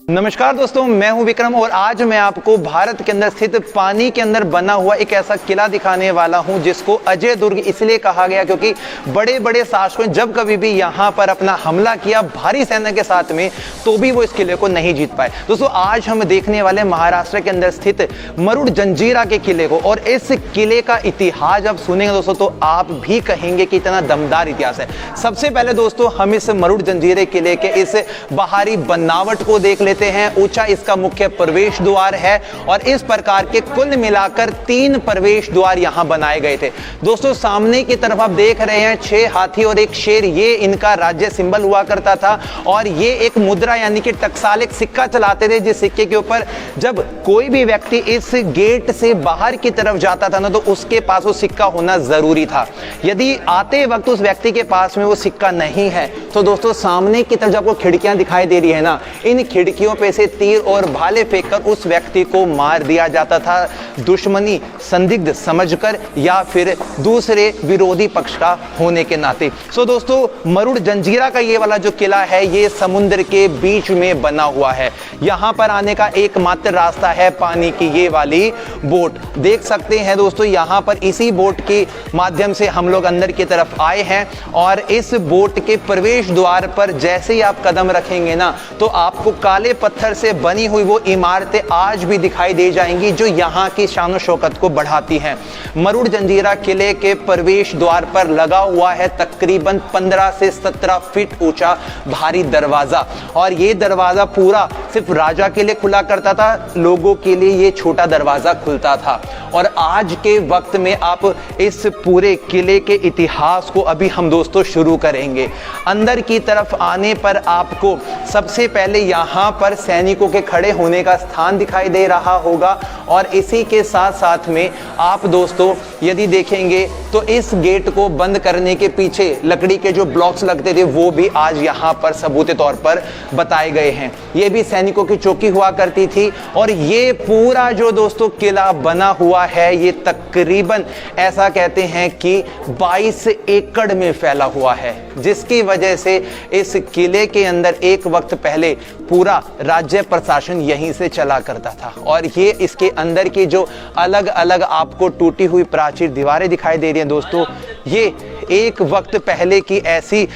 नमस्कार दोस्तों, मैं हूं विक्रम और आज मैं आपको भारत के अंदर स्थित पानी के अंदर बना हुआ एक ऐसा किला दिखाने वाला हूं जिसको अजय दुर्ग इसलिए कहा गया क्योंकि बड़े बड़े शासकों ने जब कभी भी यहां पर अपना हमला किया भारी सेना के साथ में तो भी वो इस किले को नहीं जीत पाए। दोस्तों आज हम देखने वाले महाराष्ट्र के अंदर स्थित मरुड जंजीरा के किले को, और इस किले का इतिहास जब सुनेंगे दोस्तों तो आप भी कहेंगे कि इतना दमदार इतिहास है। सबसे पहले दोस्तों हम इस मरुड जंजीरे किले के इस बाहरी बनावट को देख लेते हैं। ऊंचा इसका मुख्य प्रवेश द्वार है और इस प्रकार के कुल मिलाकर 3 प्रवेश द्वार यहां बनाए गए थे। दोस्तों सामने की तरफ आप देख रहे हैं 6 हाथी और 1 शेर, ये इनका राज्य सिंबल हुआ करता था और ये एक मुद्रा यानी कि टकसाल एक सिक्का चलाते थे, जिस सिक्के के ऊपर जब कोई भी व्यक्ति इस गेट से बाहर की तरफ जाता था ना तो उसके पास वो सिक्का होना जरूरी था। यदि आते वक्त उस व्यक्ति के पास में वो सिक्का नहीं है तो दोस्तों सामने की तरफ जब आपको खिड़कियां दिखाई दे रही है ना, इन खिड़कियों पे से तीर और भाले फेंककर उस व्यक्ति को मार दिया जाता था, दुश्मनी संदिग्ध समझकर या फिर दूसरे विरोधी पक्ष का होने के नाते। सो दोस्तों मरुड जंजीरा का ये वाला जो किला है ये समुद्र के बीच में बना हुआ है। यहां पर आने का एकमात्र रास्ता है पानी की ये वाली बोट। देख सकते हैं दोस्तों यहां पर इसी बोट के माध्यम से हम लोग अंदर की तरफ आए हैं और इस बोट के प्रवेश द्वार पर जैसे ही आप कदम रखेंगे ना तो आपको काले पत्थर से बनी हुई वो इमारतें आज भी दिखाई दे जाएंगी जो यहाँ की शान और शौकत को बढ़ाती हैं। मरुड जंजीरा किले के प्रवेश द्वार पर लगा हुआ है तकरीबन 15 से 17 फीट ऊंचा भारी दरवाजा, और ये दरवाजा पूरा सिर्फ राजा के लिए खुला करता था, लोगों के लिए ये छोटा दरवाजा खुलता था। और आज के वक्त में आप इस पूरे किले के इतिहास को अभी हम दोस्तों शुरू करेंगे। अंदर की तरफ आने पर आपको सबसे पहले यहाँ पर सैनिकों के खड़े होने का स्थान दिखाई दे रहा होगा, और इसी के साथ साथ में आप दोस्तों यदि देखेंगे तो इस गेट को बंद करने के पीछे लकड़ी के जो ब्लॉक्स लगते थे वो भी आज यहाँ पर सबूत तौर पर बताए गए हैं। ये भी सैनिकों की चौकी हुआ करती थी, और ये पूरा जो दोस्तों किला बना हुआ है ये तकरीबन ऐसा कहते हैं कि 22 एकड़ में फैला हुआ है, जिसकी वजह से इस किले के अंदर एक वक्त पहले पूरा राज्य प्रशासन यहीं से चला करता था। और ये इसके अंदर की जो अलग अलग आपको टूटी हुई प्राचीर दीवारें दिखाई दे रही हैं दोस्तों, ये एक वक्त पहले की ऐसी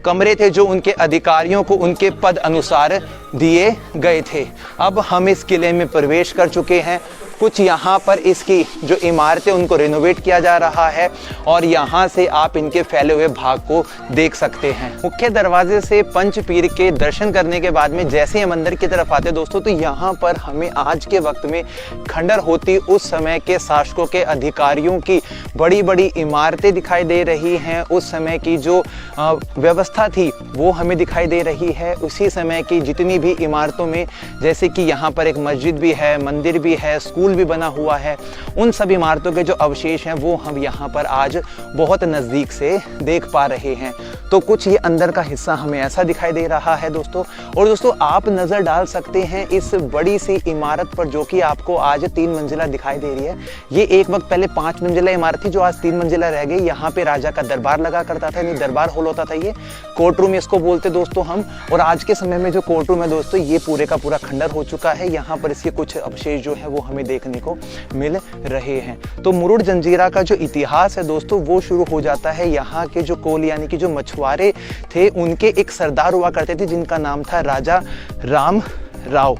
कमरे थे जो उनके अधिकारियों को उनके पद अनुसार दिए गए थे। अब हम इस किले में प्रवेश कर चुके हैं। कुछ यहाँ पर इसकी जो इमारतें उनको रिनोवेट किया जा रहा है और यहाँ से आप इनके फैले हुए भाग को देख सकते हैं। मुख्य दरवाजे से पंचपीर के दर्शन करने के बाद में जैसे हम अंदर की तरफ आते दोस्तों तो यहाँ पर हमें आज के वक्त में खंडर होती उस समय के शासकों के अधिकारियों की बड़ी बड़ी इमारतें दिखाई दे रही हैं। उस समय की जो व्यवस्था थी वो हमें दिखाई दे रही है। उसी समय की जितनी भी इमारतों में जैसे कि यहाँ पर एक मस्जिद भी है, मंदिर भी है, स्कूल भी बना हुआ है, उन सभी इमारतों के जो अवशेष हैं वो हम यहाँ पर आज बहुत नज़दीक से देख पा रहे हैं। तो कुछ ये अंदर का हिस्सा हमें ऐसा दिखाई दे रहा है दोस्तों। और दोस्तों आप नज़र डाल सकते हैं इस बड़ी सी इमारत पर जो कि आपको आज 3 मंजिला दिखाई दे रही है। ये एक वक्त पहले 5 मंजिला इमारत थी जो आज 3 मंजिला रह गई। यहाँ पे राजा का दरबार लगा करता था, यानी दरबार हॉल होता था, ये कोर्ट रूम इसको बोलते दोस्तों हम। और आज के समय में जो कोर्ट रूम है दोस्तों ये पूरे का पूरा खंडर हो चुका है। यहाँ पर इसके कुछ अवशेष जो है वो हमें देखने को मिल रहे हैं। तो मरुड जंजीरा का जो इतिहास है दोस्तों वो शुरू हो जाता है यहाँ के जो कोल यानी कि जो मछुआरे थे उनके एक सरदार हुआ करते थे जिनका नाम था राजा राम राव,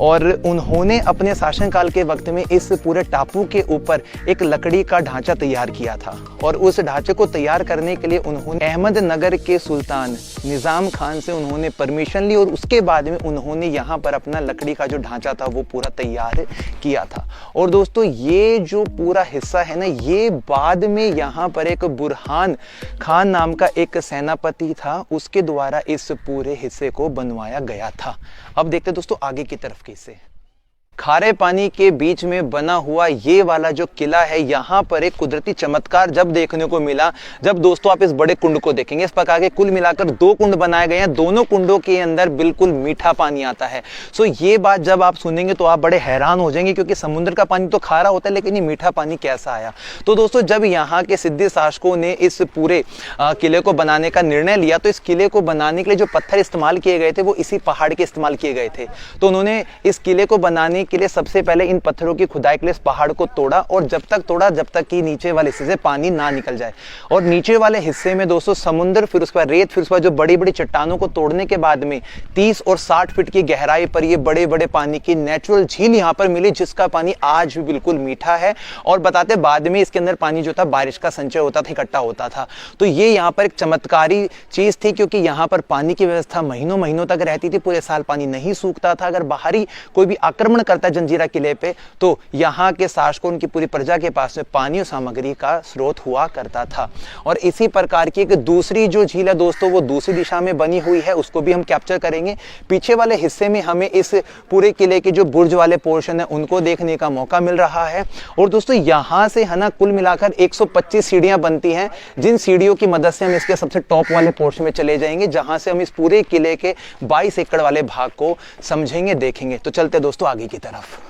और उन्होंने अपने शासनकाल के वक्त में इस पूरे टापू के ऊपर एक लकड़ी का ढांचा तैयार किया था। और उस ढांचे को तैयार करने के लिए उन्होंने अहमदनगर के सुल्तान निज़ाम खान से उन्होंने परमिशन ली और उसके बाद में उन्होंने यहाँ पर अपना लकड़ी का जो ढांचा था वो पूरा तैयार किया था। और दोस्तों ये जो पूरा हिस्सा है ना ये बाद में यहाँ पर एक बुरहान खान नाम का एक सेनापति था, उसके द्वारा इस पूरे हिस्से को बनवाया गया था। अब देखते दोस्तों आगे की तरफ कैसे। खारे पानी के बीच में बना हुआ ये वाला जो किला है, यहाँ पर एक कुदरती चमत्कार जब देखने को मिला, जब दोस्तों आप इस बड़े कुंड को देखेंगे। इस प्रकार के कुल मिलाकर 2 कुंड बनाए गए हैं, दोनों कुंडों के अंदर बिल्कुल मीठा पानी आता है। सो ये बात जब आप सुनेंगे तो आप बड़े हैरान हो जाएंगे, क्योंकि समुद्र का पानी तो खारा होता है, लेकिन ये मीठा पानी कैसा आया। तो दोस्तों जब यहाँ के सिद्धि शासकों ने इस पूरे किले को बनाने का निर्णय लिया, तो इस किले को बनाने के लिए जो पत्थर इस्तेमाल किए गए थे वो इसी पहाड़ के इस्तेमाल किए गए थे। तो उन्होंने इस किले को बनाने के लिए सबसे पहले इन पत्थरों की खुदाई के लिए इस पहाड़ को तोड़ा, और जब तक तोड़ा जब तक कि नीचे वाले हिस्से से पानी ना निकल जाए। और नीचे वाले हिस्से में दोस्तों समुद्र, फिर उसके बाद रेत, फिर उसके बाद जो बड़ी बड़ी चट्टानों को तोड़ने के बाद में 30 और 60 फीट की गहराई पर ये बड़े बड़े पानी की नेचुरल झील यहाँ पर मिली, जिसका पानी आज भी बिल्कुल मीठा है। और बताते बाद में इसके अंदर पानी जो था बारिश का संचय होता था, इकट्ठा होता था। तो ये यहाँ पर एक चमत्कारी चीज थी, क्योंकि यहाँ पर पानी की व्यवस्था महीनों महीनों तक रहती थी, पूरे साल पानी नहीं सूखता था। अगर बाहरी कोई भी आक्रमण करता जंजीरा किले पे, तो यहाँ के शासकों, उनकी पूरी प्रजा के पास में पानी और सामग्री का स्रोत हुआ करता था। और इसी प्रकार की एक दूसरी जो झील है दोस्तों, वो दूसरी दिशा में बनी हुई है, उसको भी हम कैप्चर करेंगे। पीछे वाले हिस्से में हमें इस पूरे किले के जो बुर्ज वाले पोर्शन है उनको देखने का मौका मिल रहा है। और दोस्तों यहाँ से है ना कुल मिलाकर 125 सीढ़ियां बनती हैं, जिन सीढ़ियों की मदद से हम इसके सबसे टॉप वाले पोर्शन में चले जाएंगे, जहां से हम इस पूरे किले के 22 एकड़ वाले भाग को समझेंगे, देखेंगे। तो चलते दोस्तों आगे की तरफ।